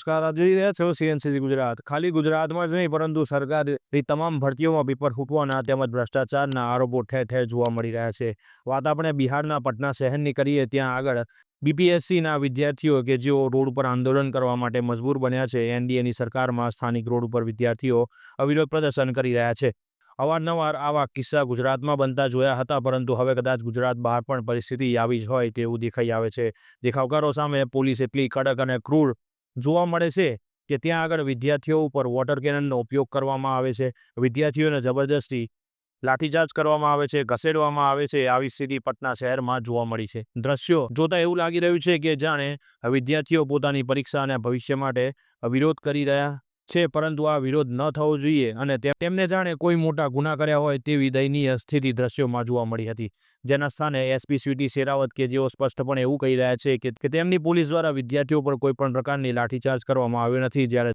નમસ્કાર. આપ જોઈ રહ્યા છો સીએનસીસી ગુજરાત. ખાલી ગુજરાતમાં જ નહીં પરંતુ સરકારી તમામ ભરતીઓમાં પેપર ફૂટવાના તેમજ ભ્રષ્ટાચારના આરોપો ઠેર ઠેર જોવા મળી રહ્યા છે. વાત આપણે બિહારના પટના શહેરની કરીએ, ત્યાં આગળ બીપીએસસીના વિદ્યાર્થીઓ કે જેઓ રોડ ઉપર આંદોલન કરવા માટે મજબૂર બન્યા છે, એનડીએની સરકારમાં સ્થાનિક રોડ ઉપર વિદ્યાર્થીઓ અવિરોધ પ્રદર્શન કરી રહ્યા છે. અવારનવાર આવા કિસ્સા ગુજરાતમાં બનતા જોયા હતા, પરંતુ હવે કદાચ ગુજરાત બહાર પણ પરિસ્થિતિ આવી જ હોય તેવું દેખાઈ આવે છે. દેખાવકારો સામે પોલીસ એટલી કડક અને ક્રૂર જોવા મળે છે કે ત્યાં આગળ વિદ્યાર્થીઓ ઉપર વોટર કેનનનો ઉપયોગ કરવામાં આવે છે, વિદ્યાર્થીઓને જબરદસ્તી લાઠીચાર્જ કરવામાં આવે છે, ઘસેડવામાં આવે છે. આવી સ્થિતિ પટના શહેરમાં જોવા મળી છે. દ્રશ્યો જોતા એવું લાગી રહ્યું છે કે જાણે વિદ્યાર્થીઓ પોતાની પરીક્ષા અને ભવિષ્ય માટે વિરોધ કરી રહ્યા છે, પરંતુ આ વિરોધ ન થવો જોઈએ અને તેમને જાણે કોઈ મોટા ગુના કર્યા હોય તેવી દયનીય સ્થિતિ દ્રશ્યોમાં જોવા મળી હતી. જેના સ્થાને એસપી સ્વીટી શેરાવત કે જેઓ સ્પષ્ટપણે એવું કહી રહ્યા છે કે તેમની પોલીસ દ્વારા વિદ્યાર્થીઓ પર કોઈ પણ પ્રકારની લાઠીચાર્જ કરવામાં આવ્યો નથી. જ્યારે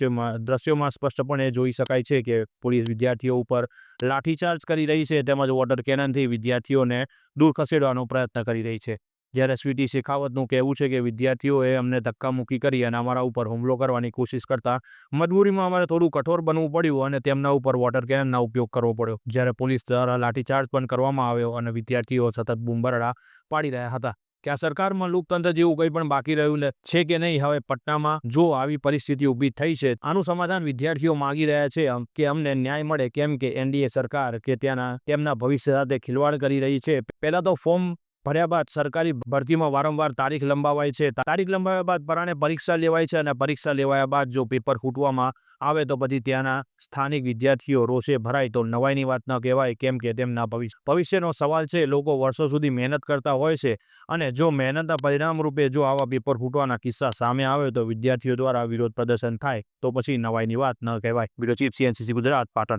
દ્રશ્યોમાં સ્પષ્ટપણે જોઈ શકાય છે કે પોલીસ વિદ્યાર્થીઓ ઉપર લાઠીચાર્જ કરી રહી છે તેમજ વોટર કેનનથી વિદ્યાર્થીઓને દૂર ખસેડવાનો પ્રયત્ન કરી રહી છે. જ્યારે સ્વીટી શેખાવતનું કહેવું છે કે વિદ્યાર્થીઓએ અમને ધક્કામુક્કી કરી અને અમારા ઉપર હુમલો કરવાની કોશિશ કરતા મજબૂરીમાં અમારે થોડું કઠોર બનવું પડ્યું અને તેમના ઉપર વોટર કેનનનો ઉપયોગ કરવો પડ્યો. જ્યારે પોલીસ દ્વારા લાઠીચાર્જ પણ કરવામાં આવ્યો અને વિદ્યાર્થીઓ સતત બૂમબરાડા પાડી રહ્યા હતા. કે આ સરકારમાં લોકતંત્ર જેવું કંઈ પણ બાકી રહ્યું છે કે નહીં? હવે પટનામાં જો આવી પરિસ્થિતિ ઊભી થઈ છે, આનું સમાધાન વિદ્યાર્થીઓ માંગી રહ્યા છે કે અમને ન્યાય મળે, કેમ કે એનડીએ સરકાર કે તેમના ભવિષ્ય સાથે ખિલવાડ કરી રહી છે. પહેલા તો ફોર્મ ભર્યા બાદ સરકારી ભરતીમાં વારંવાર તારીખ લંબાવાય છે. તારીખ લંબાવ્યા બાદ પરાણે પરીક્ષા લેવાય છે અને પરીક્ષા લેવાયા બાદ જો પેપર ફૂટવામાં આવે તો પછી ત્યાંના સ્થાનિક વિદ્યાર્થીઓ રોષે ભરાય તો નવાઈની વાત ન કહેવાય, કેમ કે તેમના ભવિષ્યનો સવાલ છે. લોકો વર્ષો સુધી મહેનત કરતા હોય છે અને જો મહેનતના પરિણામ રૂપે જો આવા પેપર ફૂટવાના કિસ્સા સામે આવે તો વિદ્યાર્થીઓ દ્વારા વિરોધ પ્રદર્શન થાય તો પછી નવાઈની વાત ન કહેવાય. Bureau chief, CNCC Gujarat, Patan.